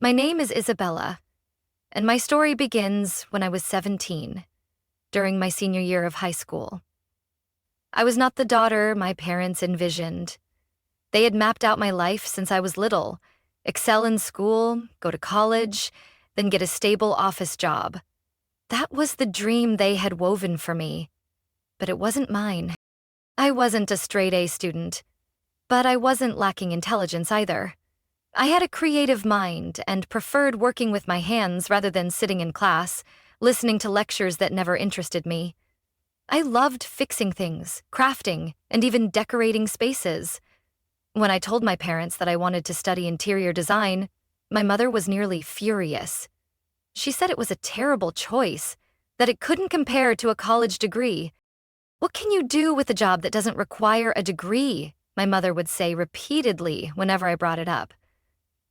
My name is Isabella, and my story begins when I was 17, during my senior year of high school. I was not the daughter my parents envisioned. They had mapped out my life since I was little: excel in school, go to college, then get a stable office job. That was the dream they had woven for me, but it wasn't mine. I wasn't a straight-A student, but I wasn't lacking intelligence either. I had a creative mind and preferred working with my hands rather than sitting in class, listening to lectures that never interested me. I loved fixing things, crafting, and even decorating spaces. When I told my parents that I wanted to study interior design, my mother was nearly furious. She said it was a terrible choice, that it couldn't compare to a college degree. "What can you do with a job that doesn't require a degree?" my mother would say repeatedly whenever I brought it up.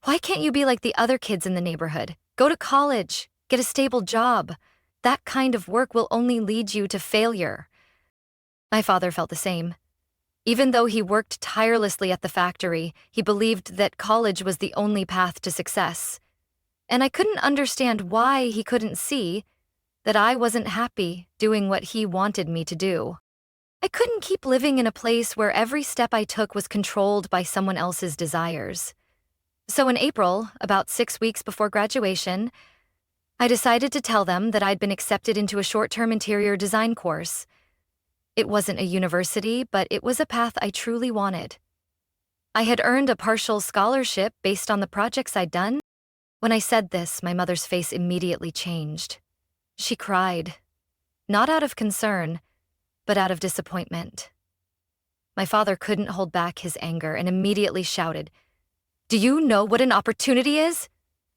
"Why can't you be like the other kids in the neighborhood? Go to college, get a stable job. That kind of work will only lead you to failure." My father felt the same. Even though he worked tirelessly at the factory, he believed that college was the only path to success. And I couldn't understand why he couldn't see that I wasn't happy doing what he wanted me to do. I couldn't keep living in a place where every step I took was controlled by someone else's desires. So in April, about 6 weeks before graduation, I decided to tell them that I'd been accepted into a short-term interior design course. It wasn't a university, but it was a path I truly wanted. I had earned a partial scholarship based on the projects I'd done. When I said this, my mother's face immediately changed. She cried, not out of concern, but out of disappointment. My father couldn't hold back his anger and immediately shouted, "Do you know what an opportunity is?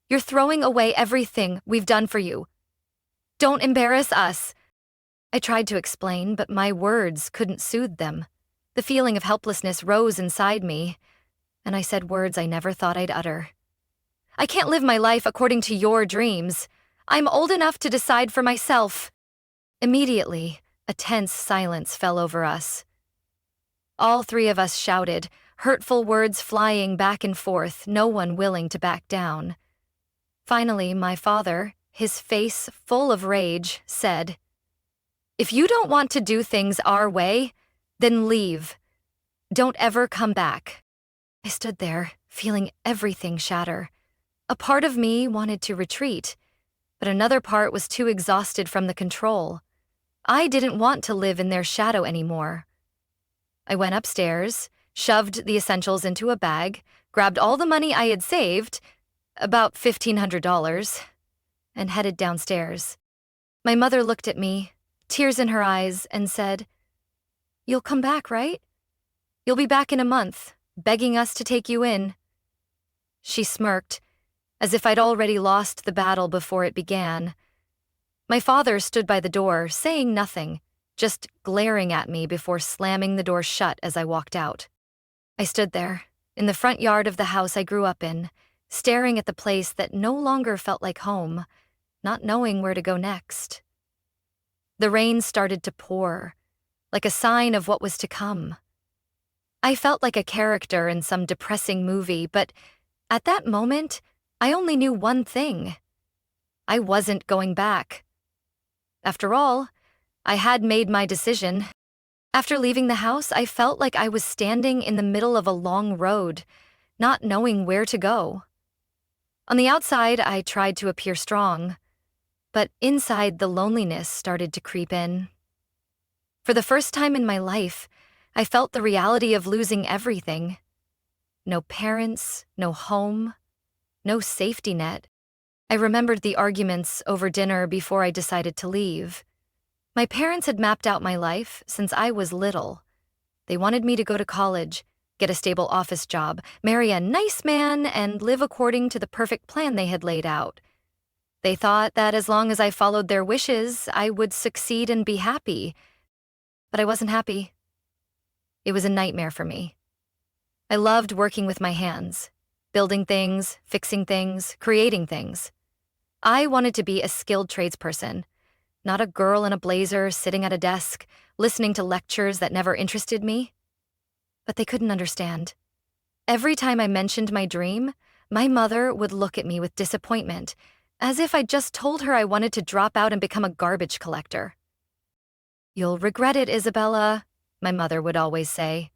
You're throwing away everything we've done for you. Don't embarrass us." I tried to explain, but my words couldn't soothe them. The feeling of helplessness rose inside me, and I said words I never thought I'd utter. "I can't live my life according to your dreams. I'm old enough to decide for myself." Immediately, a tense silence fell over us. All three of us shouted, hurtful words flying back and forth, no one willing to back down. Finally, my father, his face full of rage, said, "If you don't want to do things our way, then leave. Don't ever come back." I stood there, feeling everything shatter. A part of me wanted to retreat, but another part was too exhausted from the control. I didn't want to live in their shadow anymore. I went upstairs, shoved the essentials into a bag, grabbed all the money I had saved, about $1,500, and headed downstairs. My mother looked at me, tears in her eyes, and said, "You'll come back, right? You'll be back in a month, begging us to take you in." She smirked, as if I'd already lost the battle before it began. My father stood by the door, saying nothing, just glaring at me before slamming the door shut as I walked out. I stood there, in the front yard of the house I grew up in, staring at the place that no longer felt like home, not knowing where to go next. The rain started to pour, like a sign of what was to come. I felt like a character in some depressing movie, but at that moment, I only knew one thing. I wasn't going back. After all, I had made my decision. After leaving the house, I felt like I was standing in the middle of a long road, not knowing where to go. On the outside, I tried to appear strong, but inside the loneliness started to creep in. For the first time in my life, I felt the reality of losing everything. No parents, no home, no safety net. I remembered the arguments over dinner before I decided to leave. My parents had mapped out my life since I was little. They wanted me to go to college, get a stable office job, marry a nice man, and live according to the perfect plan they had laid out. They thought that as long as I followed their wishes, I would succeed and be happy. But I wasn't happy. It was a nightmare for me. I loved working with my hands, building things, fixing things, creating things. I wanted to be a skilled tradesperson, not a girl in a blazer sitting at a desk, listening to lectures that never interested me. But they couldn't understand. Every time I mentioned my dream, My mother would look at me with disappointment, as if I'd just told her I wanted to drop out and become a garbage collector. "You'll regret it, Isabella," my mother would always say.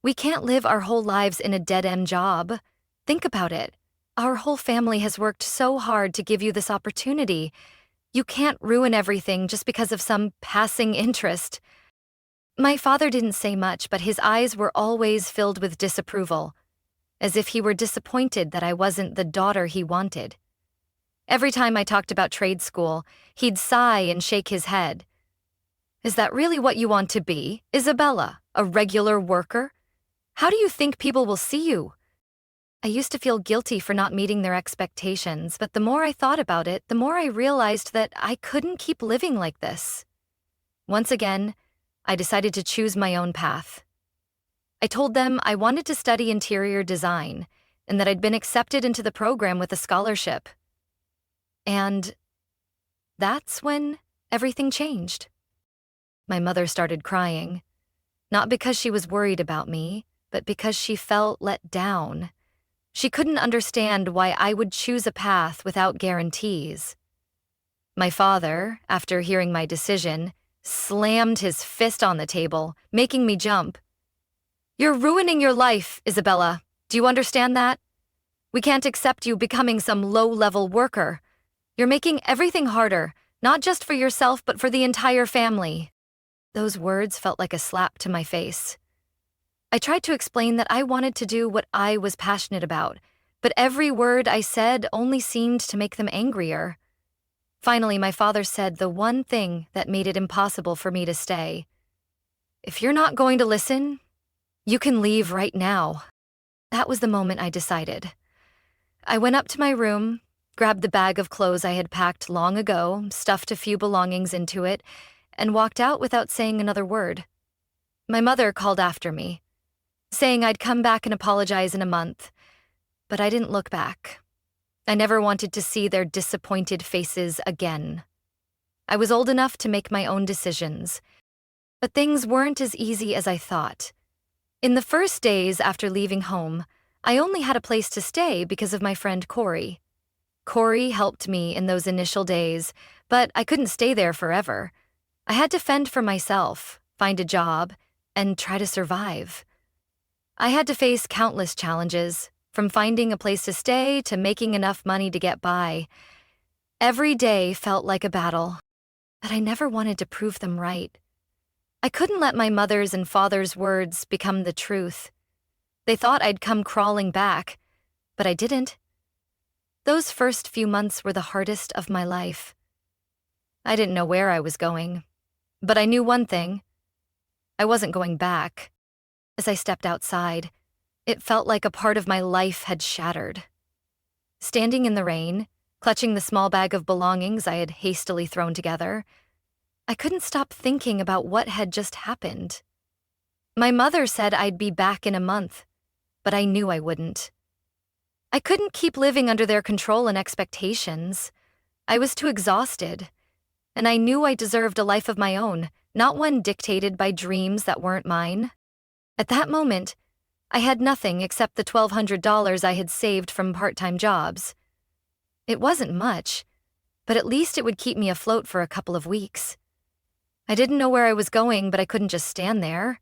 "We can't live our whole lives in a dead-end job. Think about it. Our whole family has worked so hard to give you this opportunity. You can't ruin everything just because of some passing interest." My father didn't say much, but his eyes were always filled with disapproval, as if he were disappointed that I wasn't the daughter he wanted. Every time I talked about trade school, he'd sigh and shake his head. "Is that really what you want to be, Isabella? A regular worker? How do you think people will see you?" I used to feel guilty for not meeting their expectations, but the more I thought about it, the more I realized that I couldn't keep living like this. Once again, I decided to choose my own path. I told them I wanted to study interior design and that I'd been accepted into the program with a scholarship. And that's when everything changed. My mother started crying, not because she was worried about me, but because she felt let down. She couldn't understand why I would choose a path without guarantees. My father, after hearing my decision, slammed his fist on the table, making me jump. "You're ruining your life, Isabella. Do you understand that? We can't accept you becoming some low-level worker. You're making everything harder, not just for yourself, but for the entire family." Those words felt like a slap to my face. I tried to explain that I wanted to do what I was passionate about, but every word I said only seemed to make them angrier. Finally, my father said the one thing that made it impossible for me to stay. "If you're not going to listen, you can leave right now." That was the moment I decided. I went up to my room, grabbed the bag of clothes I had packed long ago, stuffed a few belongings into it, and walked out without saying another word. My mother called after me, saying I'd come back and apologize in a month, but I didn't look back. I never wanted to see their disappointed faces again. I was old enough to make my own decisions, but things weren't as easy as I thought. In the first days after leaving home, I only had a place to stay because of my friend Corey. Corey helped me in those initial days, but I couldn't stay there forever. I had to fend for myself, find a job, and try to survive. I had to face countless challenges, from finding a place to stay to making enough money to get by. Every day felt like a battle, but I never wanted to prove them right. I couldn't let my mother's and father's words become the truth. They thought I'd come crawling back, but I didn't. Those first few months were the hardest of my life. I didn't know where I was going, but I knew one thing. I wasn't going back. As I stepped outside, it felt like a part of my life had shattered. Standing in the rain, clutching the small bag of belongings I had hastily thrown together, I couldn't stop thinking about what had just happened. My mother said I'd be back in a month, but I knew I wouldn't. I couldn't keep living under their control and expectations. I was too exhausted, and I knew I deserved a life of my own, not one dictated by dreams that weren't mine. At that moment, I had nothing except the $1,200 I had saved from part-time jobs. It wasn't much, but at least it would keep me afloat for a couple of weeks. I didn't know where I was going, but I couldn't just stand there.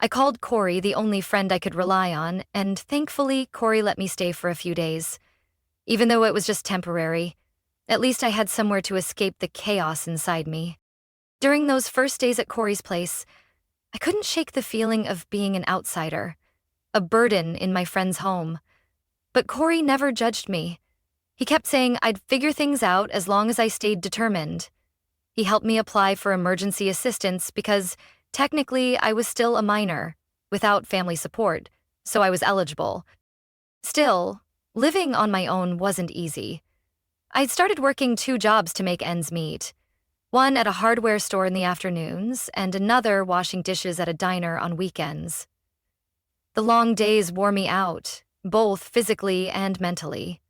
I called Corey, the only friend I could rely on, and thankfully, Corey let me stay for a few days. Even though it was just temporary, at least I had somewhere to escape the chaos inside me. During those first days at Corey's place, I couldn't shake the feeling of being an outsider, a burden in my friend's home. But Corey never judged me. He kept saying I'd figure things out as long as I stayed determined. He helped me apply for emergency assistance because, technically, I was still a minor, without family support, so I was eligible. Still, living on my own wasn't easy. I'd started working 2 jobs to make ends meet. One at a hardware store in the afternoons, and another washing dishes at a diner on weekends. The long days wore me out, both physically and mentally.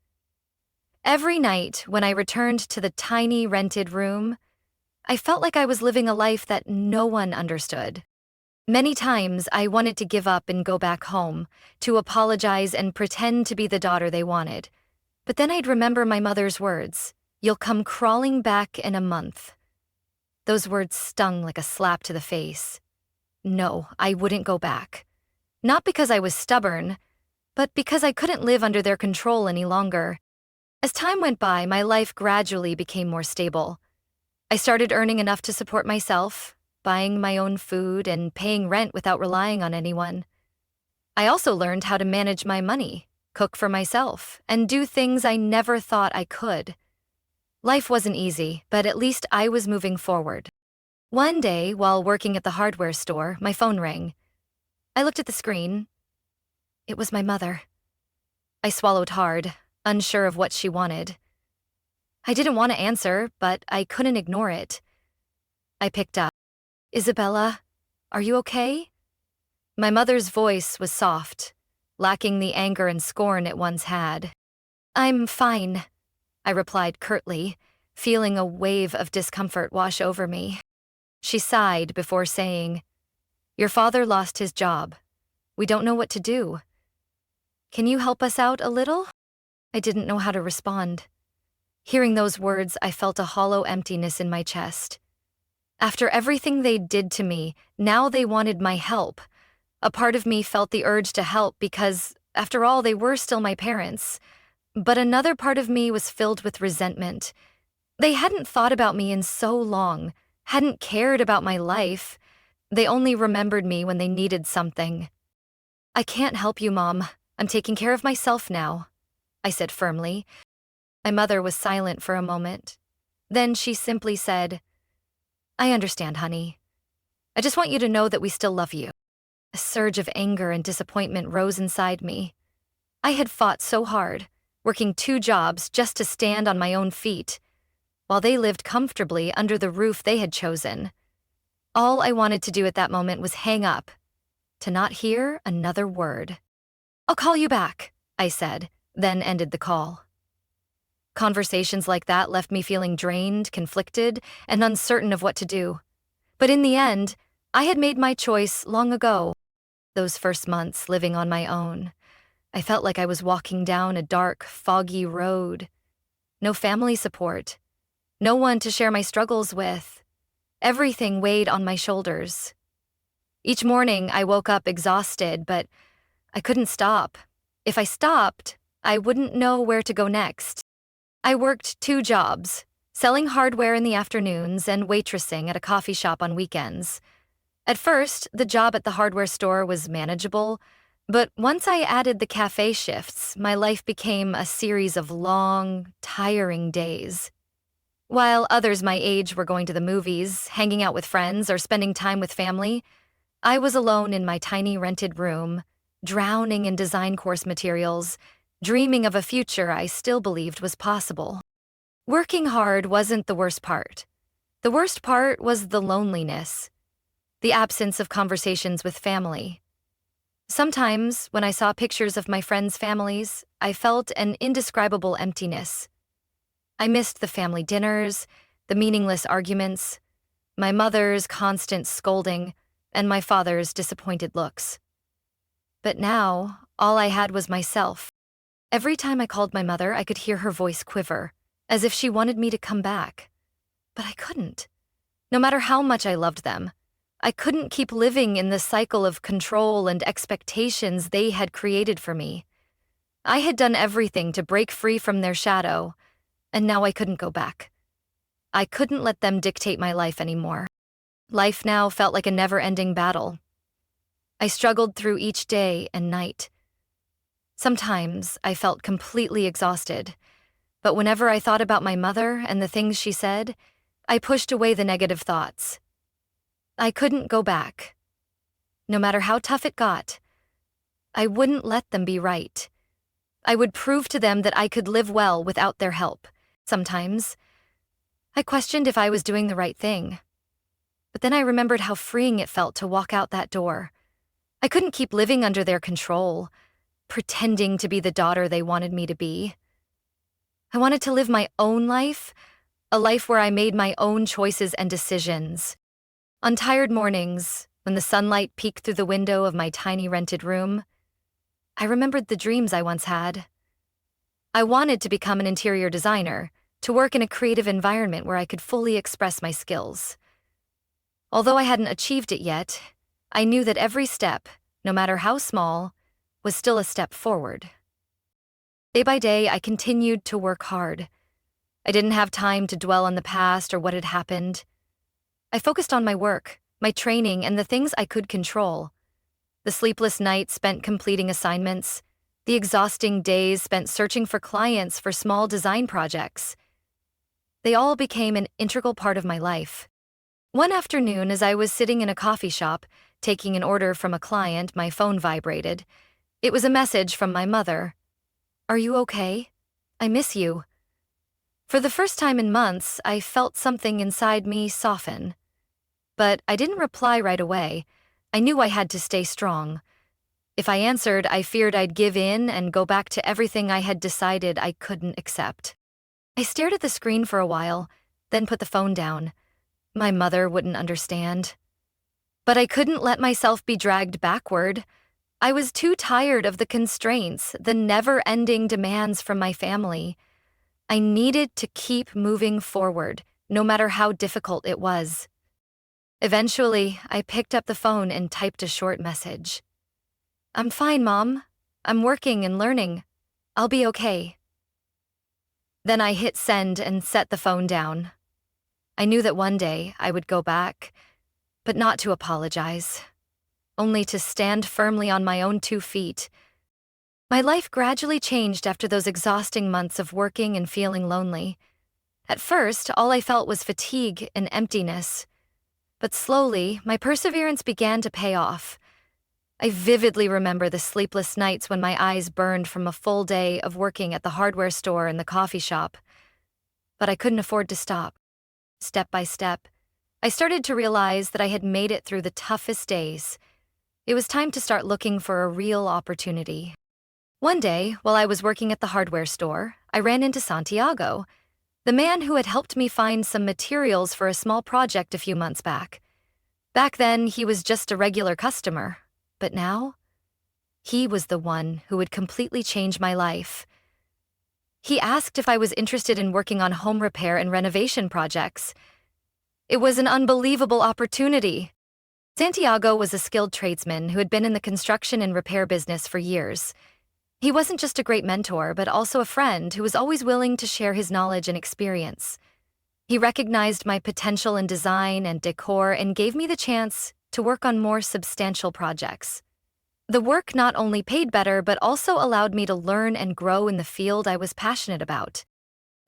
Every night when I returned to the tiny rented room, I felt like I was living a life that no one understood. Many times I wanted to give up and go back home, to apologize and pretend to be the daughter they wanted. But then I'd remember my mother's words, "You'll come crawling back in a month." Those words stung like a slap to the face. No, I wouldn't go back. Not because I was stubborn, but because I couldn't live under their control any longer. As time went by, my life gradually became more stable. I started earning enough to support myself, buying my own food and paying rent without relying on anyone. I also learned how to manage my money, cook for myself, and do things I never thought I could. Life wasn't easy, but at least I was moving forward. One day, while working at the hardware store, my phone rang. I looked at the screen. It was my mother. I swallowed hard, unsure of what she wanted. I didn't want to answer, but I couldn't ignore it. I picked up. "Isabella, are you okay?" My mother's voice was soft, lacking the anger and scorn it once had. "I'm fine," I replied curtly, feeling a wave of discomfort wash over me. She sighed before saying, "Your father lost his job. We don't know what to do. Can you help us out a little?" I didn't know how to respond. Hearing those words, I felt a hollow emptiness in my chest. After everything they did to me, now they wanted my help. A part of me felt the urge to help because, after all, they were still my parents. But another part of me was filled with resentment. They hadn't thought about me in so long, hadn't cared about my life. They only remembered me when they needed something. "I can't help you, Mom. I'm taking care of myself now," I said firmly. My mother was silent for a moment. Then she simply said, "I understand, honey. I just want you to know that we still love you." A surge of anger and disappointment rose inside me. I had fought so hard, working 2 jobs just to stand on my own feet, while they lived comfortably under the roof they had chosen. All I wanted to do at that moment was hang up, to not hear another word. "I'll call you back," I said, then ended the call. Conversations like that left me feeling drained, conflicted, and uncertain of what to do. But in the end, I had made my choice long ago. Those first months living on my own, I felt like I was walking down a dark, foggy road. No family support. No one to share my struggles with. Everything weighed on my shoulders. Each morning, I woke up exhausted, but I couldn't stop. If I stopped, I wouldn't know where to go next. I worked 2 jobs, selling hardware in the afternoons and waitressing at a coffee shop on weekends. At first, the job at the hardware store was manageable, but once I added the cafe shifts, my life became a series of long, tiring days. While others my age were going to the movies, hanging out with friends, or spending time with family, I was alone in my tiny rented room, drowning in design course materials, dreaming of a future I still believed was possible. Working hard wasn't the worst part. The worst part was the loneliness, the absence of conversations with family. Sometimes, when I saw pictures of my friends' families, I felt an indescribable emptiness. I missed the family dinners, the meaningless arguments, my mother's constant scolding, and my father's disappointed looks. But now, all I had was myself. Every time I called my mother, I could hear her voice quiver, as if she wanted me to come back. But I couldn't. No matter how much I loved them, I couldn't keep living in the cycle of control and expectations they had created for me. I had done everything to break free from their shadow, and now I couldn't go back. I couldn't let them dictate my life anymore. Life now felt like a never-ending battle. I struggled through each day and night. Sometimes I felt completely exhausted, but whenever I thought about my mother and the things she said, I pushed away the negative thoughts. I couldn't go back. No matter how tough it got, I wouldn't let them be right. I would prove to them that I could live well without their help. Sometimes, I questioned if I was doing the right thing. But then I remembered how freeing it felt to walk out that door. I couldn't keep living under their control, pretending to be the daughter they wanted me to be. I wanted to live my own life, a life where I made my own choices and decisions. On tired mornings, When the sunlight peeked through the window of my tiny rented room, I remembered the dreams I once had. I wanted to become an interior designer, to work in a creative environment where I could fully express my skills. Although I hadn't achieved it yet, I knew that every step, no matter how small, was still a step forward. Day by day, I continued to work hard. I didn't have time to dwell on the past or what had happened. I focused on my work, my training, and the things I could control. The sleepless nights spent completing assignments, the exhausting days spent searching for clients for small design projects. They all became an integral part of my life. One afternoon, as I was sitting in a coffee shop, taking an order from a client, my phone vibrated. It was a message from my mother. "Are you okay? I miss you." For the first time in months, I felt something inside me soften. But I didn't reply right away. I knew I had to stay strong. If I answered, I feared I'd give in and go back to everything I had decided I couldn't accept. I stared at the screen for a while, then put the phone down. My mother wouldn't understand. But I couldn't let myself be dragged backward. I was too tired of the constraints, the never-ending demands from my family. I needed to keep moving forward, no matter how difficult it was. Eventually, I picked up the phone and typed a short message. "I'm fine, Mom. I'm working and learning. I'll be okay." Then I hit send and set the phone down. I knew that one day I would go back, but not to apologize, only to stand firmly on my own 2 feet. My life gradually changed after those exhausting months of working and feeling lonely. At first, all I felt was fatigue and emptiness. But slowly, my perseverance began to pay off. I vividly remember the sleepless nights when my eyes burned from a full day of working at the hardware store and the coffee shop. But I couldn't afford to stop. Step by step, I started to realize that I had made it through the toughest days. It was time to start looking for a real opportunity. One day, while I was working at the hardware store, I ran into Santiago, the man who had helped me find some materials for a small project a few months back. Back then, he was just a regular customer, but now, he was the one who would completely change my life. He asked if I was interested in working on home repair and renovation projects. It was an unbelievable opportunity. Santiago was a skilled tradesman who had been in the construction and repair business for years. He wasn't just a great mentor, but also a friend who was always willing to share his knowledge and experience. He recognized my potential in design and decor and gave me the chance to work on more substantial projects. The work not only paid better, but also allowed me to learn and grow in the field I was passionate about.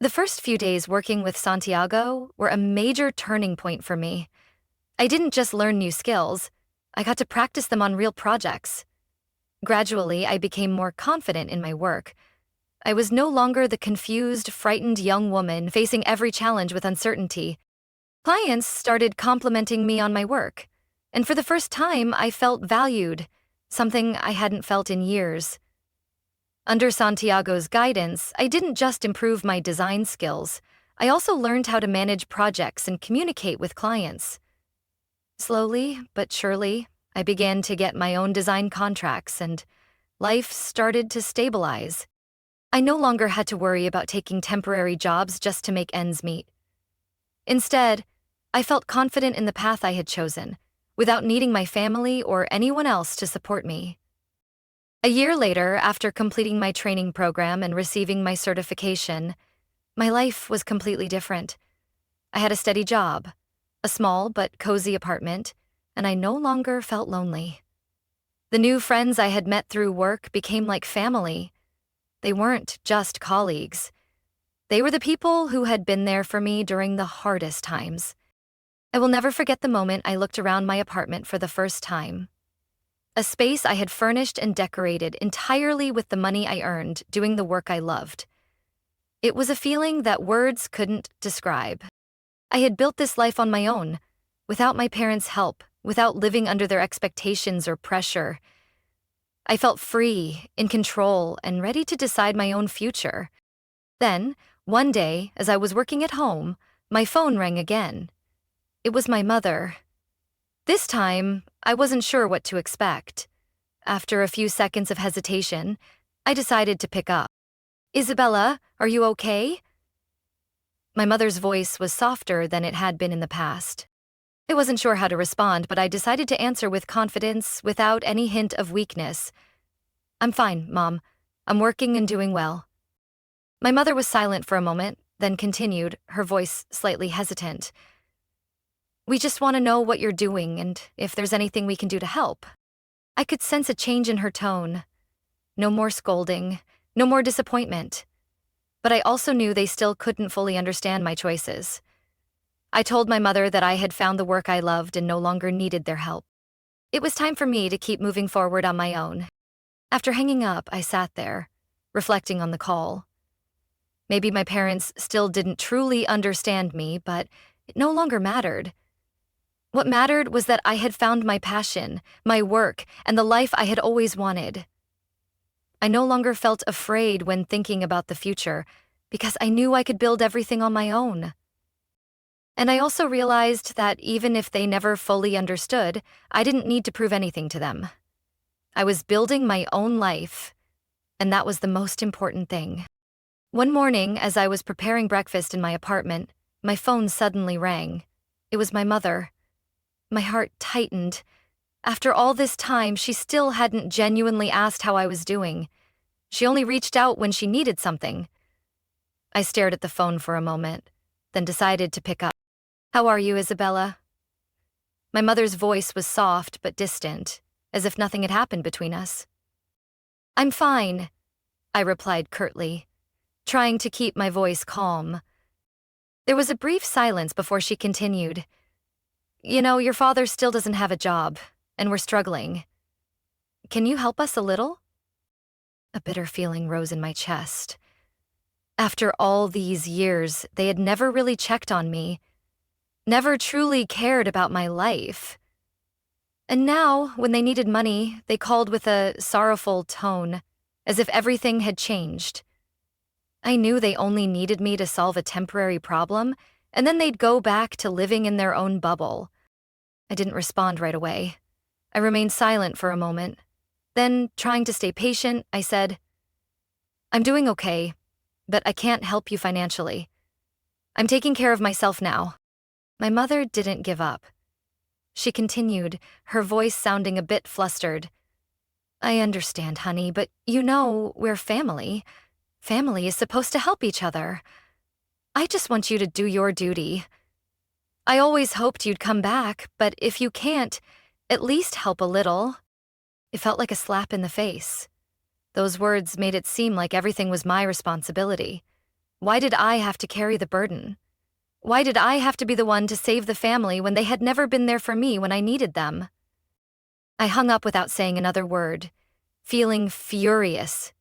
The first few days working with Santiago were a major turning point for me. I didn't just learn new skills, I got to practice them on real projects. Gradually, I became more confident in my work. I was no longer the confused, frightened young woman facing every challenge with uncertainty. Clients started complimenting me on my work, and for the first time, I felt valued, something I hadn't felt in years. Under Santiago's guidance, I didn't just improve my design skills, I also learned how to manage projects and communicate with clients. Slowly but surely, I began to get my own design contracts and life started to stabilize. I no longer had to worry about taking temporary jobs just to make ends meet. Instead, I felt confident in the path I had chosen, without needing my family or anyone else to support me. A year later, after completing my training program and receiving my certification, my life was completely different. I had a steady job, a small but cozy apartment, and I no longer felt lonely. The new friends I had met through work became like family. They weren't just colleagues. They were the people who had been there for me during the hardest times. I will never forget the moment I looked around my apartment for the first time. A space I had furnished and decorated entirely with the money I earned doing the work I loved. It was a feeling that words couldn't describe. I had built this life on my own, without my parents' help, without living under their expectations or pressure. I felt free, in control, and ready to decide my own future. Then, one day, as I was working at home, my phone rang again. It was my mother. This time, I wasn't sure what to expect. After a few seconds of hesitation, I decided to pick up. Isabella, are you okay? My mother's voice was softer than it had been in the past. I wasn't sure how to respond, but I decided to answer with confidence without any hint of weakness. I'm fine, Mom. I'm working and doing well. My mother was silent for a moment, then continued, her voice slightly hesitant. We just want to know what you're doing and if there's anything we can do to help. I could sense a change in her tone. No more scolding, no more disappointment. But I also knew they still couldn't fully understand my choices. I told my mother that I had found the work I loved and no longer needed their help. It was time for me to keep moving forward on my own. After hanging up, I sat there, reflecting on the call. Maybe my parents still didn't truly understand me, but it no longer mattered. What mattered was that I had found my passion, my work, and the life I had always wanted. I no longer felt afraid when thinking about the future, because I knew I could build everything on my own. And I also realized that even if they never fully understood, I didn't need to prove anything to them. I was building my own life, and that was the most important thing. One morning, as I was preparing breakfast in my apartment, my phone suddenly rang. It was my mother. My heart tightened. After all this time, she still hadn't genuinely asked how I was doing. She only reached out when she needed something. I stared at the phone for a moment, then decided to pick up. How are you, Isabella? My mother's voice was soft but distant, as if nothing had happened between us. I'm fine, I replied curtly, trying to keep my voice calm. There was a brief silence before she continued. You know, your father still doesn't have a job, and we're struggling. Can you help us a little? A bitter feeling rose in my chest. After all these years, they had never really checked on me, never truly cared about my life. And now, when they needed money, they called with a sorrowful tone, as if everything had changed. I knew they only needed me to solve a temporary problem, and then they'd go back to living in their own bubble. I didn't respond right away. I remained silent for a moment. Then, trying to stay patient, I said, I'm doing okay, but I can't help you financially. I'm taking care of myself now. My mother didn't give up. She continued, her voice sounding a bit flustered. I understand, honey, but you know, we're family. Family is supposed to help each other. I just want you to do your duty. I always hoped you'd come back, but if you can't, at least help a little. It felt like a slap in the face. Those words made it seem like everything was my responsibility. Why did I have to carry the burden? Why did I have to be the one to save the family when they had never been there for me when I needed them? I hung up without saying another word, feeling furious.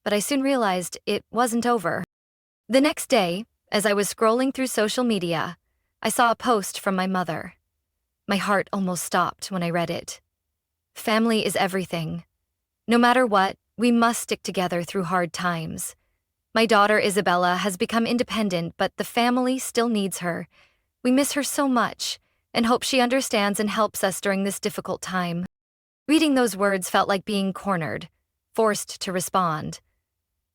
But I soon realized it wasn't over. The next day, as I was scrolling through social media, I saw a post from my mother. My heart almost stopped when I read it. Family is everything. No matter what, we must stick together through hard times. My daughter Isabella has become independent, but the family still needs her. We miss her so much, and hope she understands and helps us during this difficult time. Reading those words felt like being cornered, forced to respond.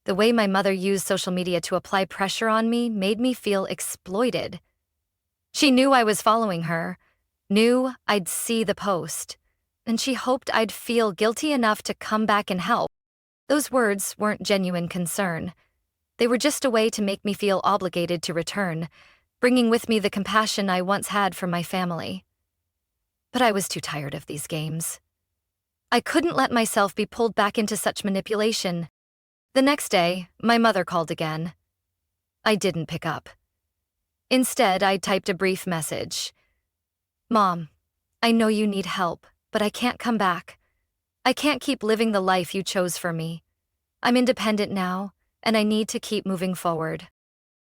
The way my mother used social media to apply pressure on me made me feel exploited. She knew I was following her, knew I'd see the post, and she hoped I'd feel guilty enough to come back and help. Those words weren't genuine concern. They were just a way to make me feel obligated to return, bringing with me the compassion I once had for my family. But I was too tired of these games. I couldn't let myself be pulled back into such manipulation. The next day, my mother called again. I didn't pick up. Instead, I typed a brief message. Mom, I know you need help, but I can't come back. I can't keep living the life you chose for me. I'm independent now, and I need to keep moving forward.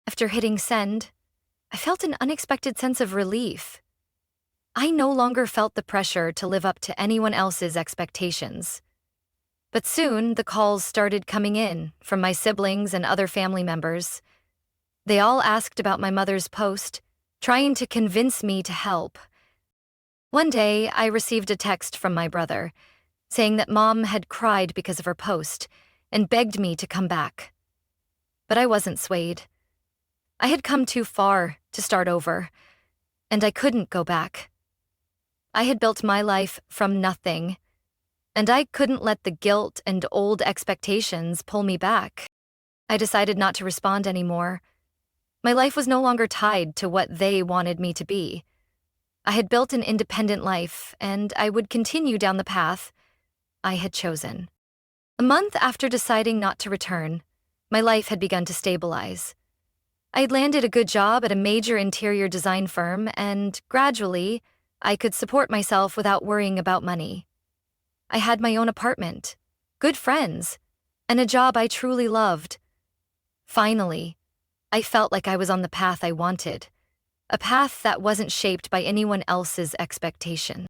After hitting send, I felt an unexpected sense of relief. I no longer felt the pressure to live up to anyone else's expectations. But soon, the calls started coming in from my siblings and other family members. They all asked about my mother's post, trying to convince me to help. One day, I received a text from my brother saying that Mom had cried because of her post and begged me to come back. But I wasn't swayed. I had come too far to start over, and I couldn't go back. I had built my life from nothing, and I couldn't let the guilt and old expectations pull me back. I decided not to respond anymore. My life was no longer tied to what they wanted me to be. I had built an independent life, and I would continue down the path I had chosen. A month after deciding not to return, my life had begun to stabilize. I had landed a good job at a major interior design firm, and gradually, I could support myself without worrying about money. I had my own apartment, good friends, and a job I truly loved. Finally, I felt like I was on the path I wanted, a path that wasn't shaped by anyone else's expectation.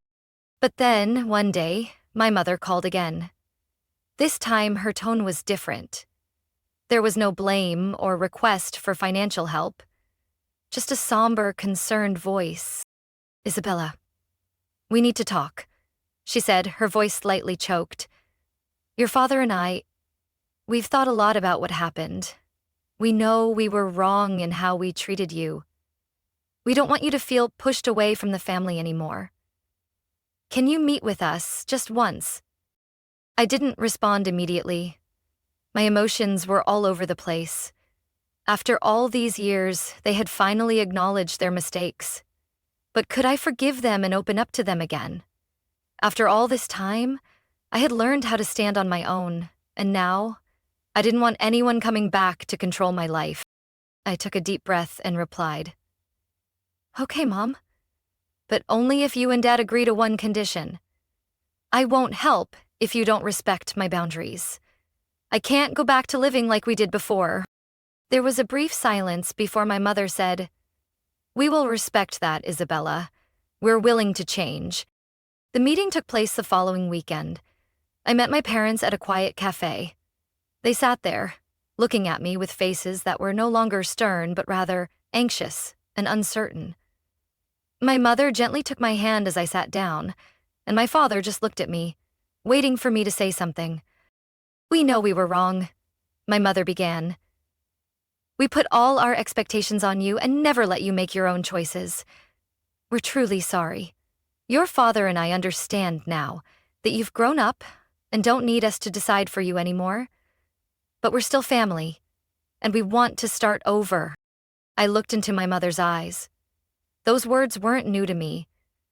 But then, one day, my mother called again. This time, her tone was different. There was no blame or request for financial help, just a somber, concerned voice. "Isabella, we need to talk," she said, her voice slightly choked. "Your father and we've thought a lot about what happened. We know we were wrong in how we treated you. We don't want you to feel pushed away from the family anymore. Can you meet with us just once?" I didn't respond immediately. My emotions were all over the place. After all these years, they had finally acknowledged their mistakes. But could I forgive them and open up to them again? After all this time, I had learned how to stand on my own, and now, I didn't want anyone coming back to control my life. I took a deep breath and replied, "Okay, Mom, but only if you and Dad agree to one condition. I won't help if you don't respect my boundaries. I can't go back to living like we did before." There was a brief silence before my mother said, "We will respect that, Isabella. We're willing to change." The meeting took place the following weekend. I met my parents at a quiet cafe. They sat there, looking at me with faces that were no longer stern but rather anxious and uncertain. My mother gently took my hand as I sat down, and my father just looked at me, waiting for me to say something. "We know we were wrong," my mother began. "We put all our expectations on you and never let you make your own choices. We're truly sorry. Your father and I understand now that you've grown up and don't need us to decide for you anymore. But we're still family, and we want to start over." I looked into my mother's eyes. Those words weren't new to me,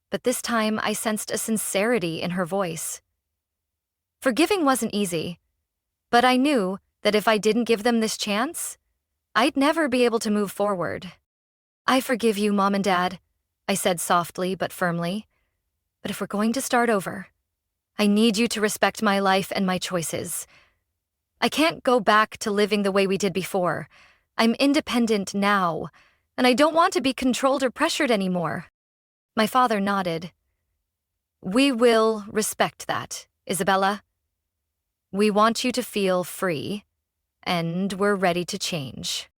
but this time I sensed a sincerity in her voice. Forgiving wasn't easy, but I knew that if I didn't give them this chance, I'd never be able to move forward. "I forgive you, Mom and Dad," I said softly but firmly. "But if we're going to start over, I need you to respect my life and my choices. I can't go back to living the way we did before. I'm independent now, and I don't want to be controlled or pressured anymore." My father nodded. "We will respect that, Isabella. We want you to feel free, and we're ready to change."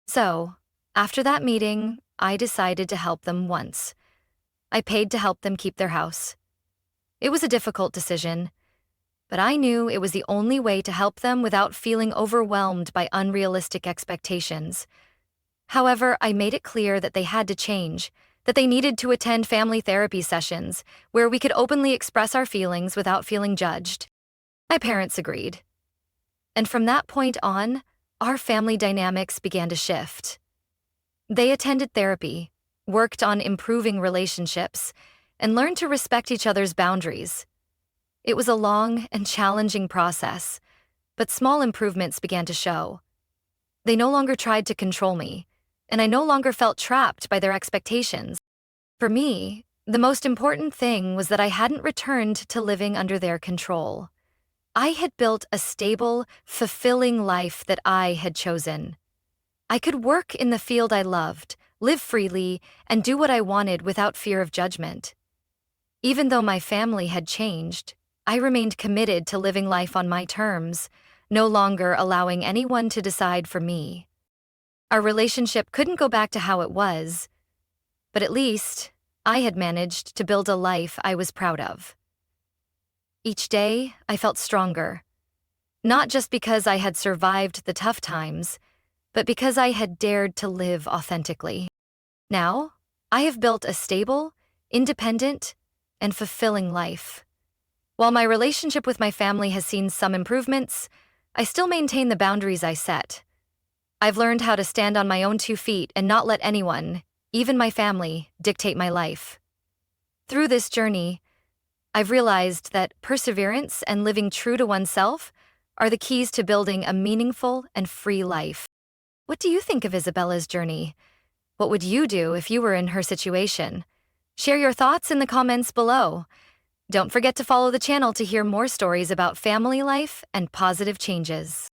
So, after that meeting, I decided to help them once. I paid to help them keep their house. It was a difficult decision, but I knew it was the only way to help them without feeling overwhelmed by unrealistic expectations. However, I made it clear that they had to change, that they needed to attend family therapy sessions where we could openly express our feelings without feeling judged. My parents agreed. And from that point on, our family dynamics began to shift. They attended therapy, worked on improving relationships, and learned to respect each other's boundaries. It was a long and challenging process, but small improvements began to show. They no longer tried to control me, and I no longer felt trapped by their expectations. For me, the most important thing was that I hadn't returned to living under their control. I had built a stable, fulfilling life that I had chosen. I could work in the field I loved, live freely, and do what I wanted without fear of judgment. Even though my family had changed, I remained committed to living life on my terms, no longer allowing anyone to decide for me. Our relationship couldn't go back to how it was, but at least I had managed to build a life I was proud of. Each day, I felt stronger, not just because I had survived the tough times, but because I had dared to live authentically. Now, I have built a stable, independent, and fulfilling life. While my relationship with my family has seen some improvements, I still maintain the boundaries I set. I've learned how to stand on my own 2 feet and not let anyone, even my family, dictate my life. Through this journey, I've realized that perseverance and living true to oneself are the keys to building a meaningful and free life. What do you think of Isabella's journey? What would you do if you were in her situation? Share your thoughts in the comments below. Don't forget to follow the channel to hear more stories about family life and positive changes.